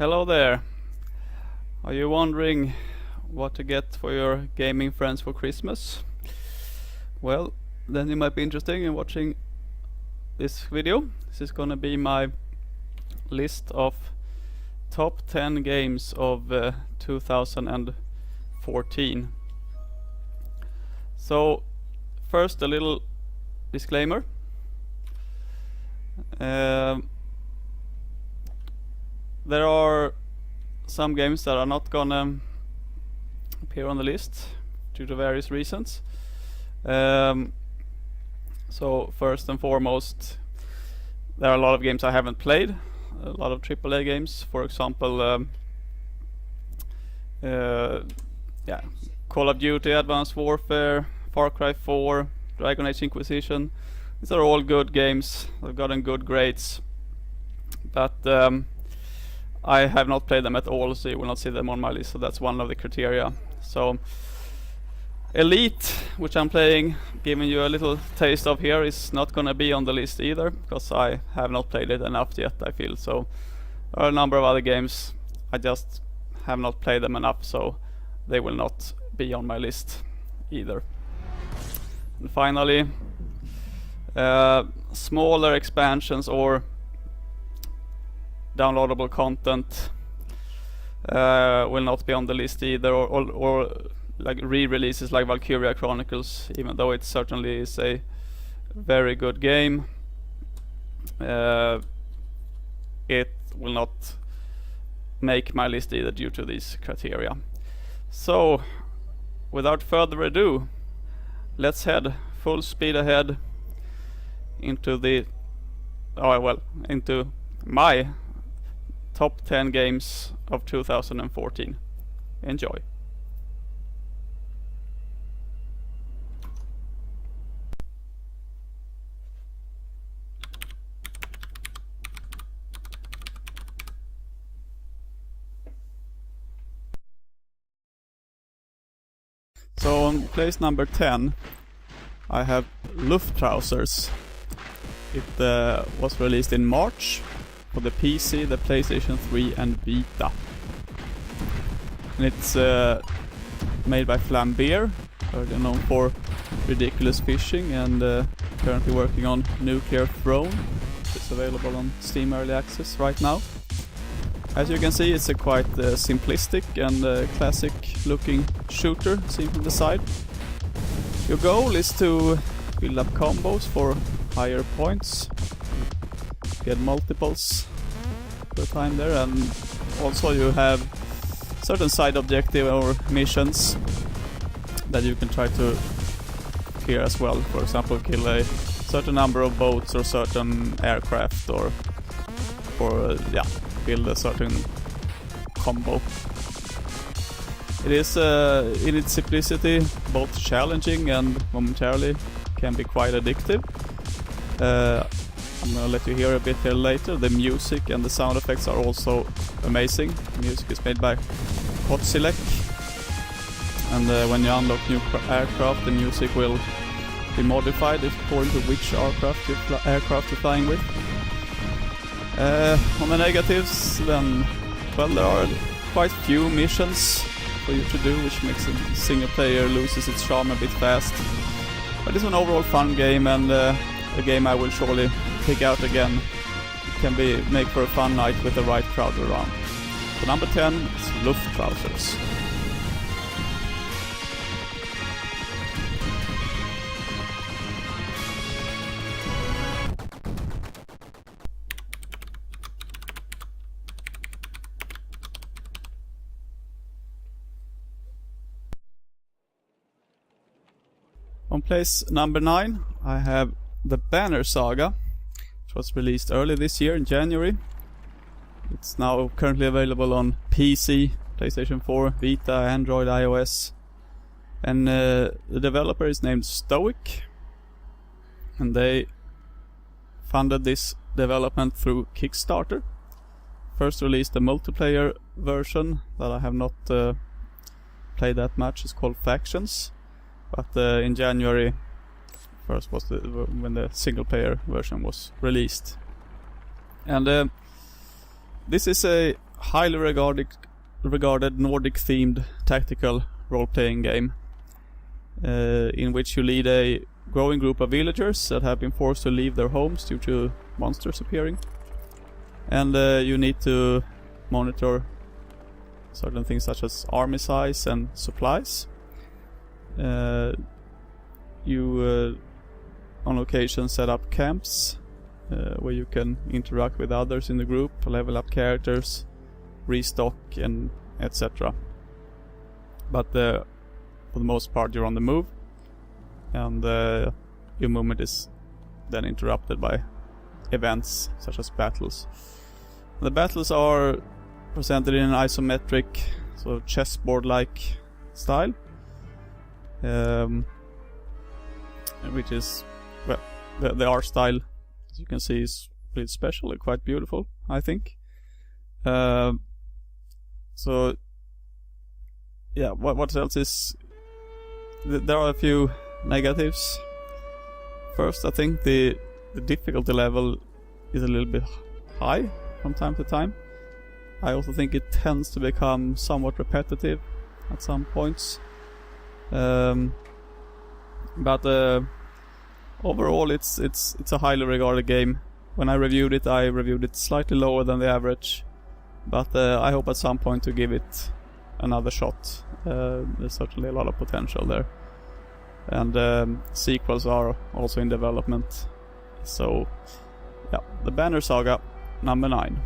Hello there. Are you wondering what to get for your gaming friends for Christmas? Well, then you might be interested in watching this video. This is gonna be my list of top 10 games of 2014. So, first a little disclaimer. There are some games that are not gonna appear on the list due to various reasons. So first and foremost, there are a lot of games I haven't played, a lot of AAA games. For example, Call of Duty, Advanced Warfare, Far Cry 4, Dragon Age Inquisition. These are all good games. They've gotten good grades, but I have not played them at all, so you will not see them on my list. So that's one of the criteria. So Elite, which I'm playing, giving you a little taste of here, is not gonna be on the list either, because I have not played it enough yet, I feel. So there are a number of other games, I just have not played them enough, so they will not be on my list either. And finally, smaller expansions or downloadable content will not be on the list either, or like re-releases like Valkyria Chronicles, even though it certainly is a very good game. It will not make my list either due to these criteria. So, without further ado, let's head full speed ahead into into my top 10 games of 2014. Enjoy. So on place number 10, I have Luftrausers. It was released in March for the PC, the PlayStation 3 and Vita. And it's made by Flambeer, they're known for Ridiculous Fishing, and currently working on Nuclear Throne. It's available on Steam Early Access right now. As you can see, it's a quite simplistic and classic looking shooter seen from the side. Your goal is to build up combos for higher points, get multiples per time there, and also you have certain side objective or missions that you can try to clear as well. For example, kill a certain number of boats or certain aircraft, or build a certain combo. It is in its simplicity both challenging and momentarily can be quite addictive. I'm gonna let you hear a bit here later. The music and the sound effects are also amazing. The music is made by Kotsilek, and when you unlock new aircraft, the music will be modified according to which aircraft you're flying with. On the negatives, then, well, there are quite few missions for you to do, which makes the single player loses its charm a bit fast. But it's an overall fun game, and a game I will surely pick out again. It can make for a fun night with the right crowd around. So number 10 is Luftrausers. On place number 9, I have The Banner Saga, which was released early this year in January. It's now currently available on PC, PlayStation 4, Vita, Android, iOS. And the developer is named Stoic, and they funded this development through Kickstarter. First released a multiplayer version that I have not played that much. It's called Factions. But in January first was when the single player version was released. And this is a highly regarded Nordic-themed tactical role-playing game in which you lead a growing group of villagers that have been forced to leave their homes due to monsters appearing. And you need to monitor certain things such as army size and supplies. You on occasion set up camps where you can interact with others in the group, level up characters, restock, and etc. But for the most part you're on the move, and your movement is then interrupted by events such as battles. The battles are presented in an isometric, sort of chessboard-like style, which is, well, the art style, as you can see, is pretty special and quite beautiful, I think. So, yeah, what else is... There are a few negatives. First, I think the difficulty level is a little bit high from time to time. I also think it tends to become somewhat repetitive at some points. But overall it's a highly regarded game. When I reviewed it slightly lower than the average, but I hope at some point to give it another shot. There's certainly a lot of potential there, and sequels are also in development. So yeah, the Banner Saga, number 9.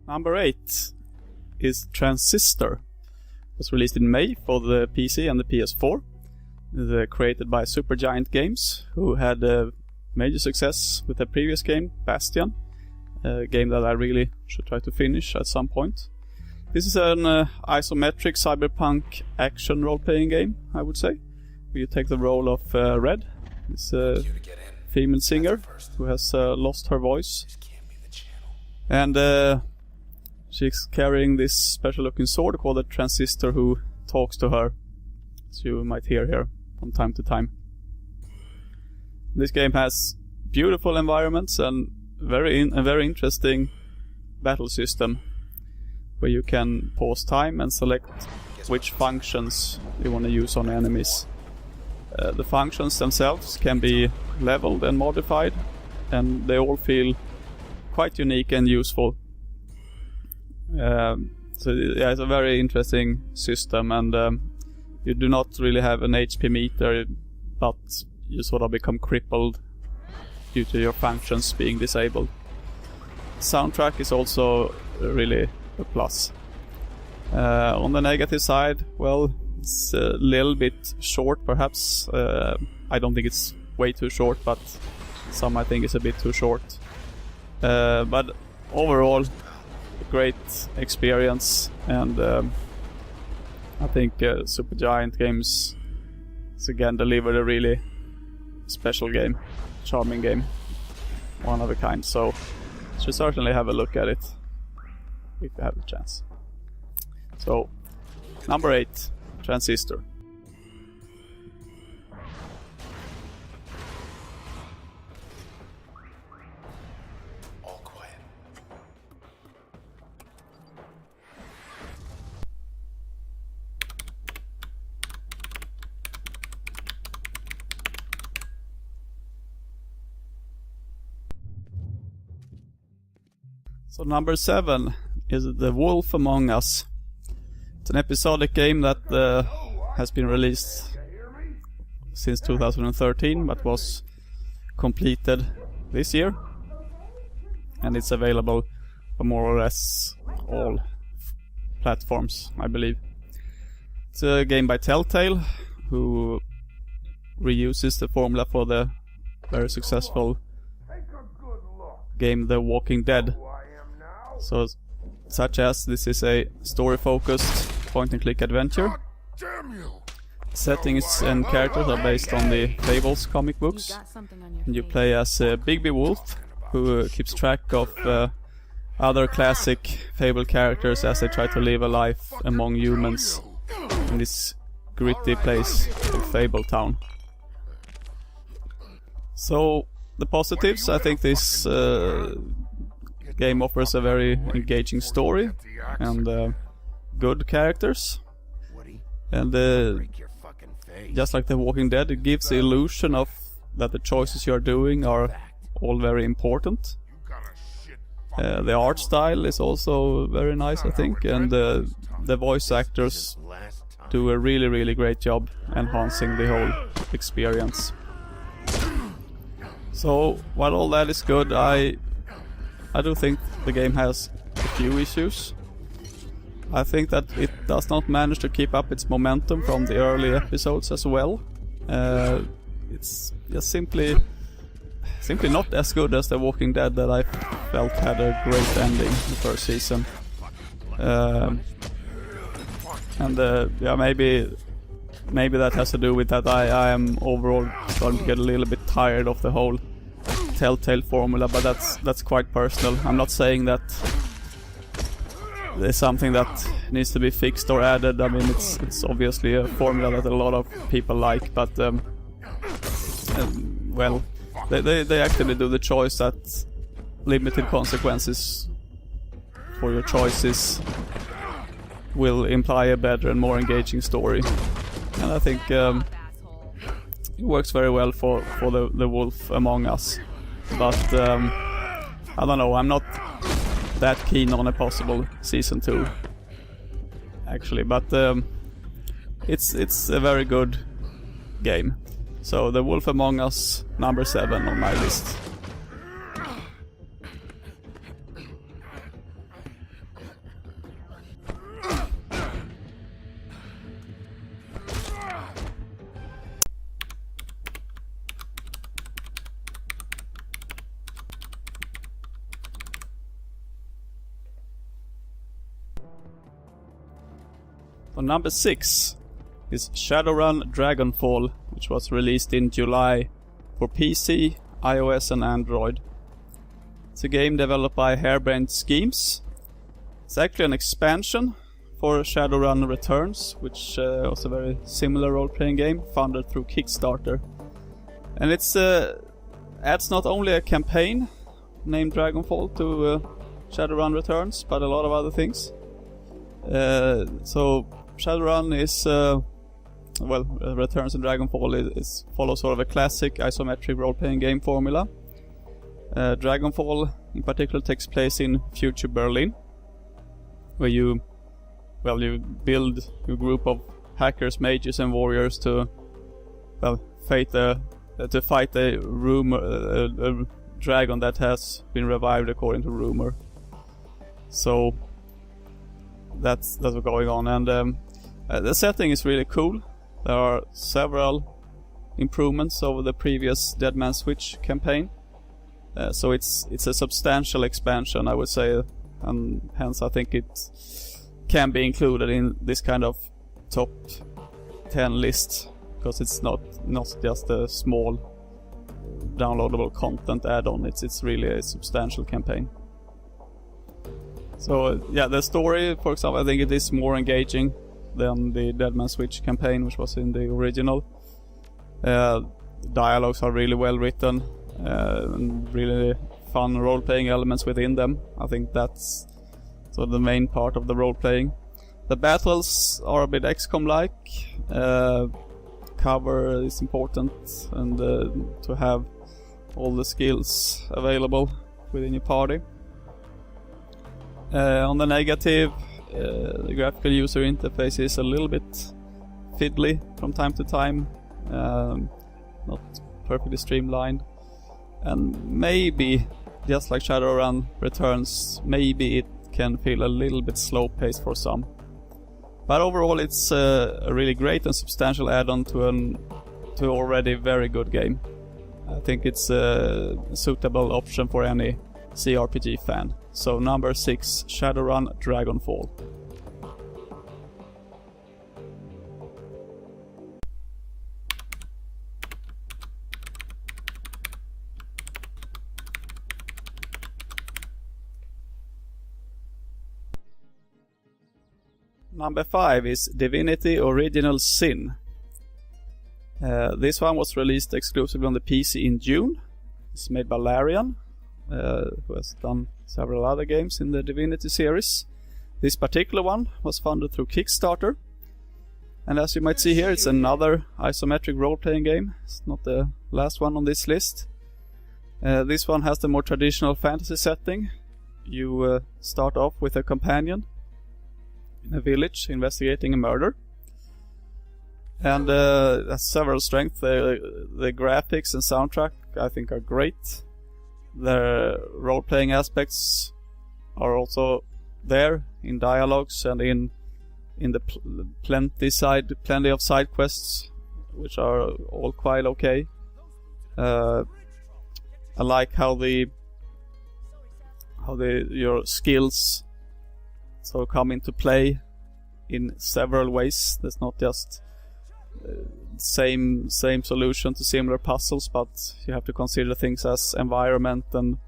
Number 8 is Transistor. It was released in May for the PC and the PS4. It's created by Supergiant Games, who had major success with their previous game, Bastion, a game that I really should try to finish at some point. This is an isometric cyberpunk action role-playing game, I would say, where you take the role of Red, this female singer who has lost her voice. And she's carrying this special-looking sword called a Transistor, who talks to her, as you might hear here from time to time. This game has beautiful environments and a very interesting battle system, where you can pause time and select which functions you want to use on enemies. The functions themselves can be leveled and modified, and they all feel quite unique and useful. So yeah, it's a very interesting system, and you do not really have an HP meter, but you sort of become crippled due to your functions being disabled. Soundtrack is also really a plus. On the negative side, well, it's a little bit short perhaps. I don't think it's way too short, but some might think it's a bit too short. But overall, a great experience, and I think Supergiant Games has again delivered a really special game, charming game, one of a kind. So you should certainly have a look at it if you have the chance. So number 8, Transistor. So number 7 is The Wolf Among Us. It's an episodic game that has been released since 2013, but was completed this year, and it's available for more or less all platforms, I believe. It's a game by Telltale, who reuses the formula for the very successful game The Walking Dead. So, such as this is a story-focused point-and-click adventure. Settings and characters are based on the Fables comic books, and you play as Bigby Wolf, who keeps track of other classic Fable characters as they try to live a life among humans in this gritty place of Fabletown. So, the positives, I think this game offers a very engaging story and good characters. And just like The Walking Dead, it gives the illusion of that the choices you are doing are all very important. The art style is also very nice, I think, and the voice actors do a really, really great job enhancing the whole experience. So, while all that is good, I do think the game has a few issues. I think that it does not manage to keep up its momentum from the early episodes as well. It's just simply not as good as The Walking Dead that I felt had a great ending the first season. Maybe that has to do with that I am overall starting to get a little bit tired of the whole Telltale formula, but that's quite personal. I'm not saying that there's something that needs to be fixed or added. I mean, it's obviously a formula that a lot of people like, but well, they actually do the choice that limited consequences for your choices will imply a better and more engaging story. And I think it works very well for the Wolf Among Us. But I don't know, I'm not that keen on a possible season 2 actually, but it's a very good game. So The Wolf Among Us, number 7 on my list. So number 6 is Shadowrun Dragonfall, which was released in July for PC, iOS and Android. It's a game developed by Harebrained Schemes. It's actually an expansion for Shadowrun Returns, which was a very similar role-playing game funded through Kickstarter. And it's adds not only a campaign named Dragonfall to Shadowrun Returns, but a lot of other things. So Shadowrun is Returns and Dragonfall follows sort of a classic isometric role-playing game formula. Dragonfall in particular takes place in future Berlin, where you build a group of hackers, mages and warriors to fight a dragon that has been revived according to rumor. So that's what's going on, and the setting is really cool. There are several improvements over the previous Dead Man's Switch campaign, so it's a substantial expansion, I would say, and hence I think it can be included in this kind of top 10 list, because it's not just a small downloadable content add-on. It's really a substantial campaign. So yeah, the story, for example, I think it is more engaging than the Dead Man's Switch campaign, which was in the original. Dialogues are really well written, and really fun role-playing elements within them. I think that's sort of the main part of the role-playing. The battles are a bit XCOM-like. Cover is important, and to have all the skills available within your party. On the negative, the graphical user interface is a little bit fiddly from time to time, not perfectly streamlined, and maybe, just like Shadowrun Returns, maybe it can feel a little bit slow paced for some. But overall it's a really great and substantial add-on to already very good game. I think it's a suitable option for any CRPG fan. So number 6, Shadowrun Dragonfall. Number 5 is Divinity Original Sin. This one was released exclusively on the PC in June. It's made by Larian, who has done several other games in the Divinity series. This particular one was funded through Kickstarter. And as you might see here, it's another isometric role-playing game. It's not the last one on this list. This one has the more traditional fantasy setting. You start off with a companion in a village investigating a murder. And has several strengths. The graphics and soundtrack I think are great. The role-playing aspects are also there in dialogues and in the plenty of side quests, which are all quite okay. I like how your skills sort of come into play in several ways. There's not just same solution to similar puzzles, but you have to consider things as environment and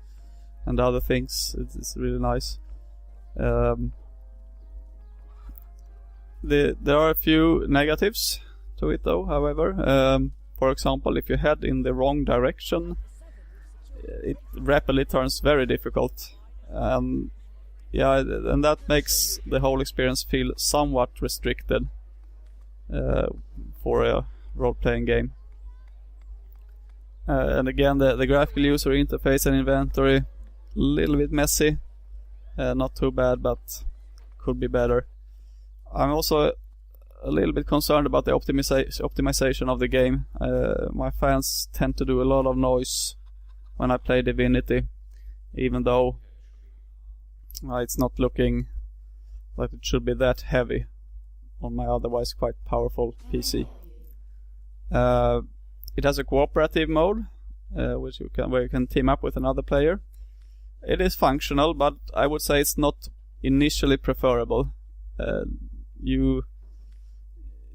other things. It's really nice. There are a few negatives to it though, however. For example, if you head in the wrong direction, it rapidly turns very difficult. And that makes the whole experience feel somewhat restricted for a role-playing game. And again, the graphical user interface and inventory, a little bit messy. Not too bad, but could be better. I'm also a little bit concerned about the optimization of the game. My fans tend to do a lot of noise when I play Divinity, even though it's not looking like it should be that heavy on my otherwise quite powerful PC. It has a cooperative mode, where you can team up with another player. It is functional, but I would say it's not initially preferable. You're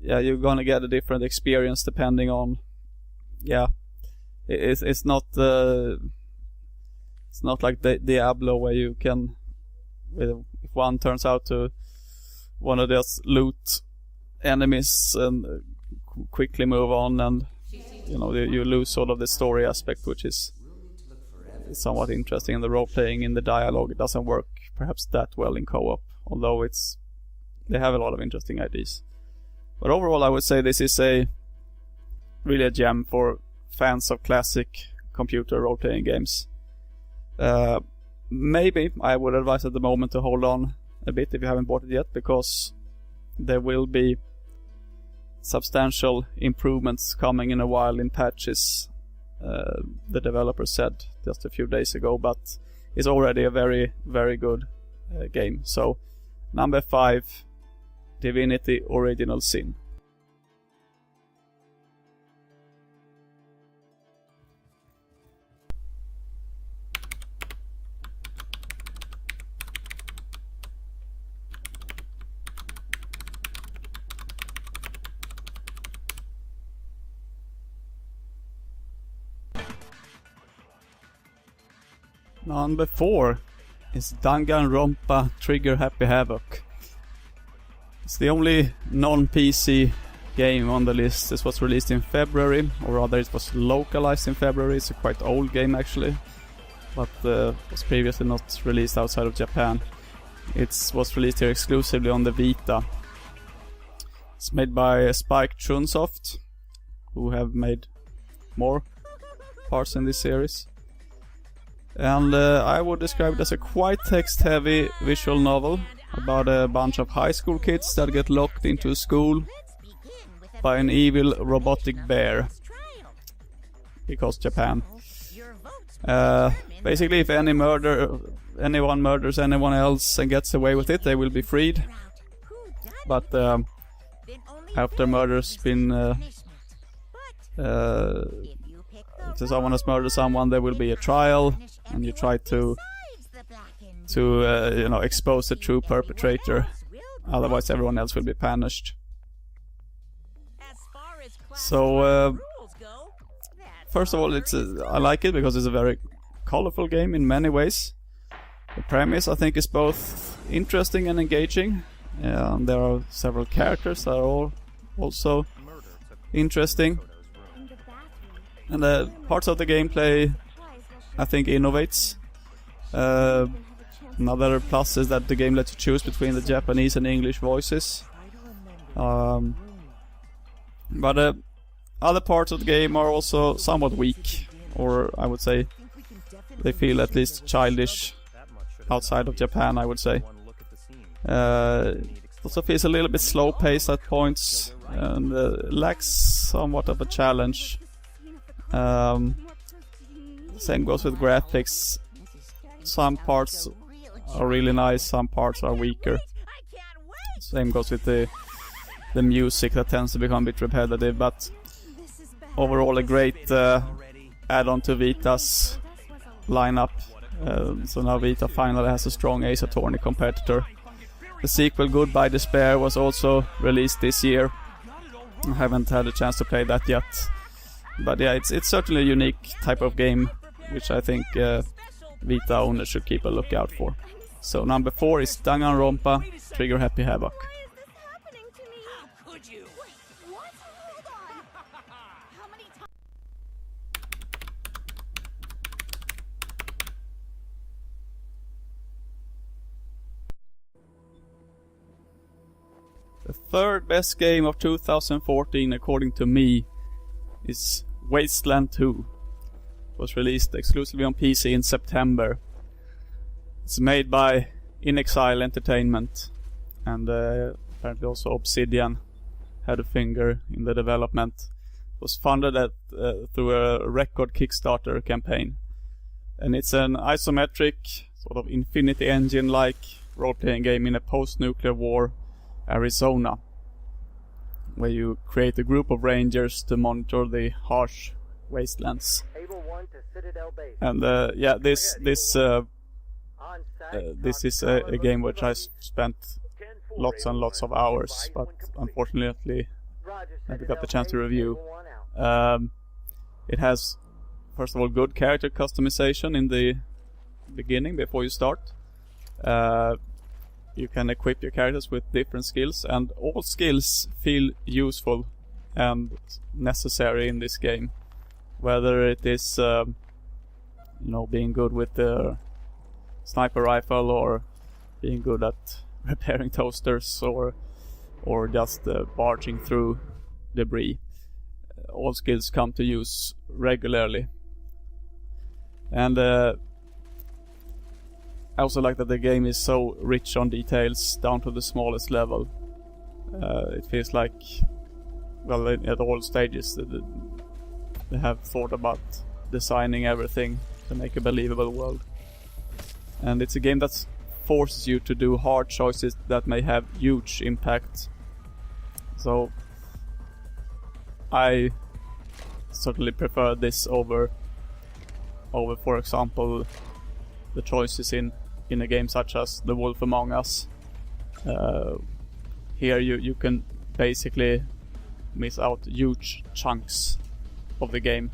gonna get a different experience depending on. It's not like Diablo where you can, if one turns out to want to just loot enemies and quickly move on, and you lose sort of the story aspect, which is somewhat interesting. And the role playing in the dialogue, it doesn't work perhaps that well in co-op, although they have a lot of interesting ideas. But overall, I would say this is really a gem for fans of classic computer role-playing games. Maybe I would advise at the moment to hold on a bit if you haven't bought it yet, because there will be substantial improvements coming in a while in patches, the developer said just a few days ago, but it's already a very, very good game. So, number 5, Divinity Original Sin. Number 4 is Danganronpa Trigger Happy Havoc. It's the only non-PC game on the list. This was released in February, or rather it was localized in February. It's a quite old game actually, but was previously not released outside of Japan. It was released here exclusively on the Vita. It's made by Spike Chunsoft, who have made more parts in this series. And I would describe it as a quite text-heavy visual novel about a bunch of high school kids that get locked into a school by an evil robotic bear. Because Japan. Basically, if anyone murders anyone else and gets away with it, they will be freed. But after murder's been... if someone has murdered someone, there will be a trial, and you try to expose the true perpetrator. Otherwise, everyone else will be punished. So, first of all, I like it because it's a very colorful game in many ways. The premise, I think, is both interesting and engaging. and there are several characters that are all also interesting. And the parts of the gameplay, I think, innovates. Another plus is that the game lets you choose between the Japanese and English voices. But other parts of the game are also somewhat weak, or I would say they feel at least childish outside of Japan, I would say. Also feels a little bit slow paced at points and lacks somewhat of a challenge. Same goes with graphics. Some parts are really nice, some parts are weaker. Same goes with the music, that tends to become a bit repetitive, but overall a great add-on to Vita's lineup. So now Vita finally has a strong Ace Attorney competitor. The sequel Goodbye Despair was also released this year. I haven't had a chance to play that yet. But yeah, it's certainly a unique type of game, which I think Vita owners should keep a lookout for. So number 4 is Danganronpa Trigger Happy Havoc. The third best game of 2014, according to me, is Wasteland 2. It was released exclusively on PC in September. It's made by inXile Entertainment, and apparently also Obsidian had a finger in the development. It was funded through a record Kickstarter campaign. And it's an isometric, sort of Infinity Engine-like role-playing game in a post-nuclear war Arizona, where you create a group of rangers to monitor the harsh wastelands. And yeah, this is a game which I spent lots and lots of hours, but unfortunately never got the chance to review. It has, first of all, good character customization in the beginning before you start. You can equip your characters with different skills, and all skills feel useful and necessary in this game. Whether it is, being good with the sniper rifle, or being good at repairing toasters, or just barging through debris. All skills come to use regularly. And I also like that the game is so rich on details, down to the smallest level. It feels like, well, at all stages, they have thought about designing everything to make a believable world. And it's a game that forces you to do hard choices that may have huge impact. So I certainly prefer this over, for example, the choices in a game such as The Wolf Among Us. Here you can basically miss out huge chunks of the game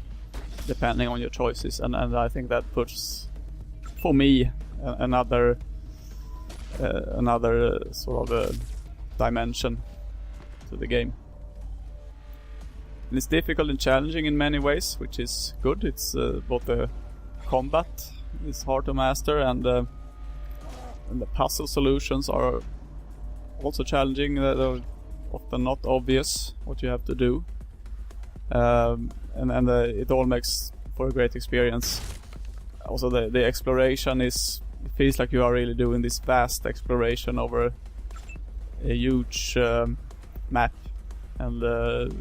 depending on your choices, and I think that puts, for me, another sort of dimension to the game. And it's difficult and challenging in many ways, which is good. It's both the combat is hard to master, and the puzzle solutions are also challenging. They're often not obvious what you have to do, and it all makes for a great experience. Also, the exploration it feels like you are really doing this vast exploration over a huge map, and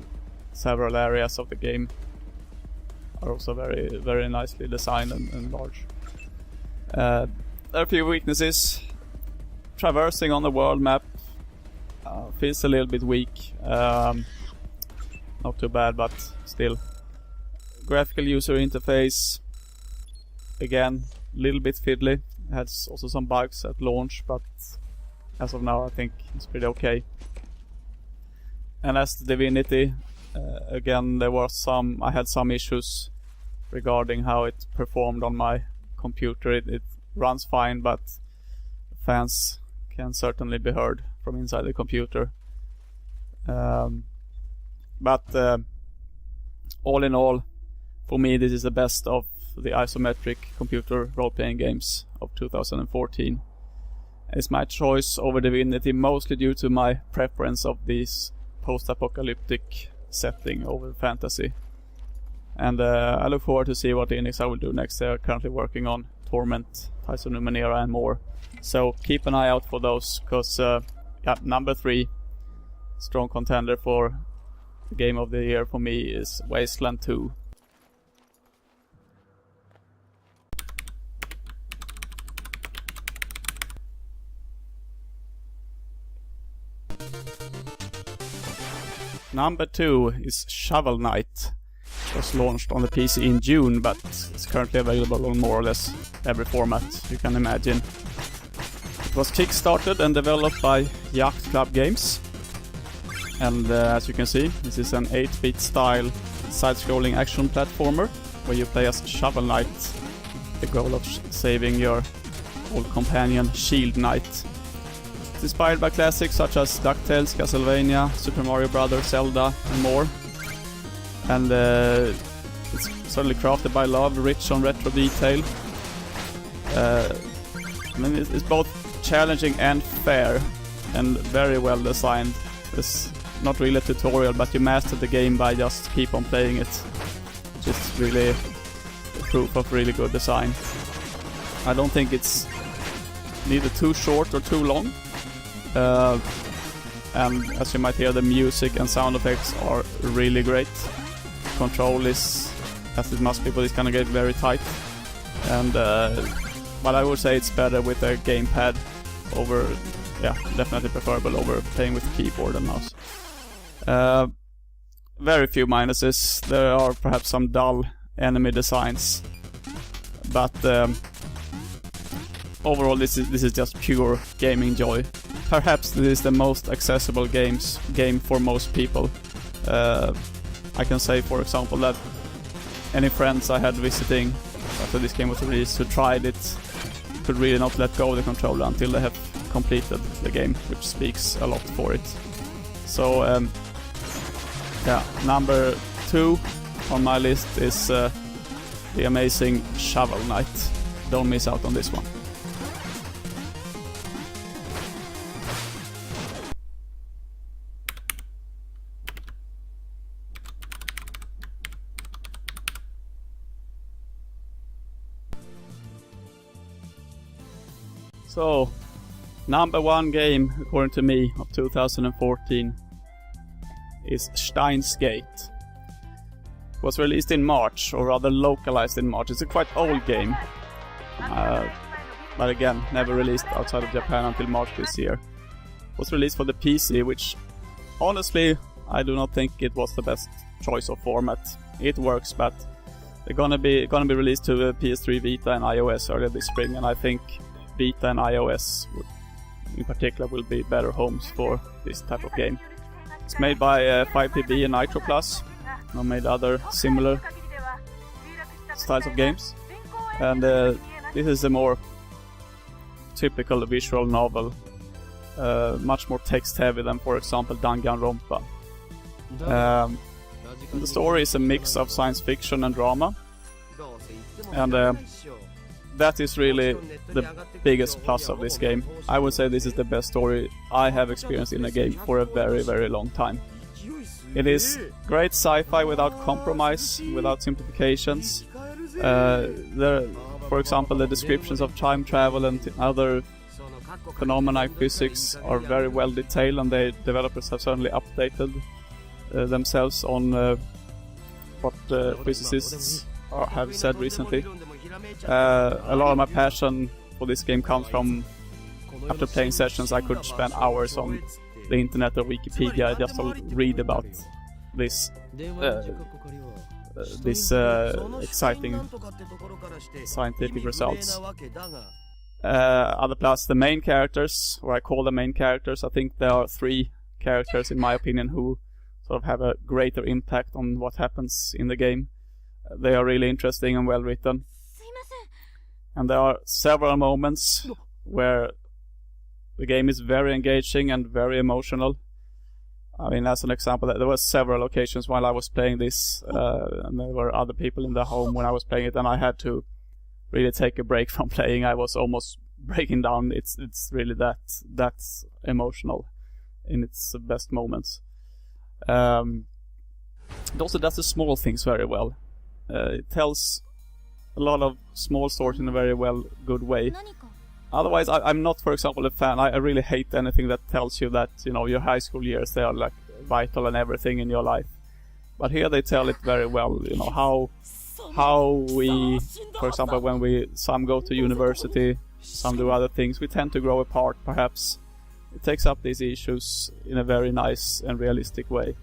several areas of the game are also very, very nicely designed and large. There are a few weaknesses. Traversing on the world map feels a little bit weak. Not too bad, but still. Graphical user interface, again, a little bit fiddly. It has also some bugs at launch, but as of now I think it's pretty okay. And as to Divinity, again, I had some issues regarding how it performed on my computer. It runs fine, but fans can certainly be heard from inside the computer. But all in all, for me this is the best of the isometric computer role-playing games of 2014. It's my choice over Divinity, mostly due to my preference of this post-apocalyptic setting over fantasy. And I look forward to see what Enix will do next. They are currently working on Torment, Tides of Numenera and more. So keep an eye out for those, because number 3 strong contender for the game of the year for me is Wasteland 2. Number 2 is Shovel Knight. It was launched on the PC in June, but it's currently available on more or less every format you can imagine. It was kickstarted and developed by Yacht Club Games. And as you can see, this is an 8-bit style side-scrolling action platformer where you play as Shovel Knight, the goal of saving your old companion Shield Knight. It's inspired by classics such as DuckTales, Castlevania, Super Mario Bros., Zelda and more. And it's certainly crafted by Love, rich on retro detail. I mean, it's both challenging and fair and very well designed. It's not really a tutorial, but you master the game by just keep on playing it, which is really proof of really good design. I don't think it's neither too short or too long. And as you might hear, the music and sound effects are really great. Control is, as it must be for this kind of game, very tight. And but I would say it's better with a gamepad over, definitely preferable over playing with keyboard and mouse. Very few minuses. There are perhaps some dull enemy designs, but overall this is just pure gaming joy. Perhaps this is the most accessible game for most people. I can say, for example, that any friends I had visiting after this game was released who tried it could really not let go of the controller until they have completed the game, which speaks a lot for it. So number 2 on my list is the amazing Shovel Knight. Don't miss out on this one. So, number 1 game, according to me, of 2014 is Steins Gate. It was released in March, or rather localized in March. It's a quite old game, but again, never released outside of Japan until March this year. It was released for the PC, which honestly, I do not think it was the best choice of format. It works, but they're gonna be released to PS3, Vita and iOS earlier this spring, and I think Vita and iOS in particular will be better homes for this type of game. It's made by 5PB and Nitro Plus, who made other similar styles of games. And this is a more typical visual novel, much more text heavy than, for example, Danganronpa. The story is a mix of science fiction and drama, and that is really the biggest plus of this game. I would say this is the best story I have experienced in a game for a very, very long time. It is great sci-fi without compromise, without simplifications. For example, the descriptions of time travel and other phenomena in physics are very well detailed, and the developers have certainly updated themselves on what physicists have said recently. A lot of my passion for this game comes from after playing sessions. I could spend hours on the internet or Wikipedia just to read about this exciting scientific results. Other plus the main characters, or I call them main characters. I think there are 3 characters in my opinion who sort of have a greater impact on what happens in the game. They are really interesting and well written. And there are several moments where The game is very engaging and very emotional. I mean, as an example, there were several occasions while I was playing this, and there were other people in the home when I was playing it, and I had to really take a break from playing. I was almost breaking down. It's really that's emotional in its best moments. It also does the small things very well. It tells a lot of small stories in a very good way. Otherwise, I'm not, for example, a fan. I really hate anything that tells you that, you know, your high school years, they are like vital and everything in your life. But here they tell it very well, you know, how we, for example, when some go to university, some do other things, we tend to grow apart, perhaps. It takes up these issues in a very nice and realistic way.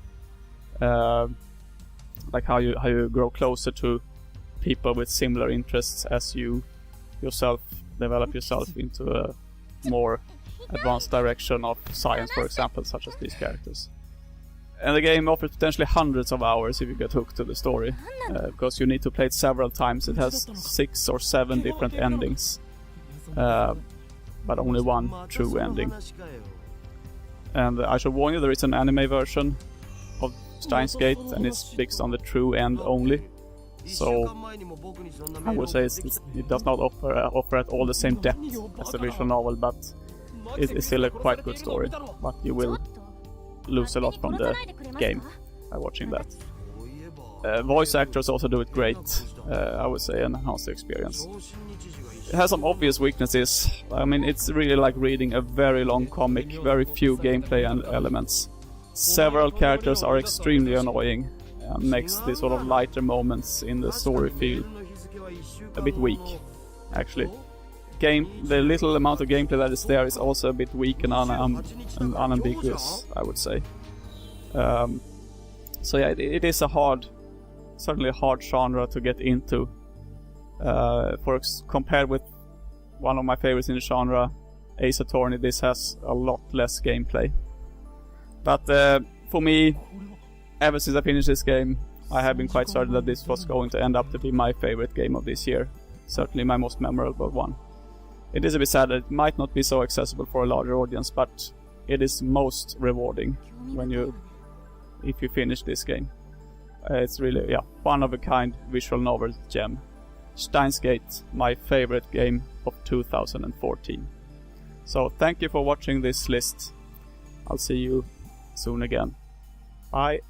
Like how you grow closer to people with similar interests as you yourself develop yourself into a more advanced direction of science, for example, such as these characters. And the game offers potentially hundreds of hours if you get hooked to the story, because you need to play it several times. It has 6 or 7 different endings, but only one true ending. And I should warn you, there is an anime version of Steins Gate, and it's fixed on the true end only. So I would say it does not offer at all the same depth as the visual novel, but it is still a quite good story. But you will lose a lot from the game by watching that. Voice actors also do it great, I would say, and enhance the experience. It has some obvious weaknesses. I mean, it's really like reading a very long comic, very few gameplay elements. Several characters are extremely annoying, and makes the sort of lighter moments in the story feel a bit weak, actually. The little amount of gameplay that is there is also a bit weak and unambiguous, I would say. So yeah, it is certainly a hard genre to get into. Compared with one of my favorites in the genre, Ace Attorney, this has a lot less gameplay. But for me, ever since I finished this game, I have been quite certain that this was going to end up to be my favorite game of this year. Certainly my most memorable one. It is a bit sad that it might not be so accessible for a larger audience, but it is most rewarding if you finish this game. It's really, one of a kind visual novel gem. Steins Gate, my favorite game of 2014. So thank you for watching this list. I'll see you soon again. Bye.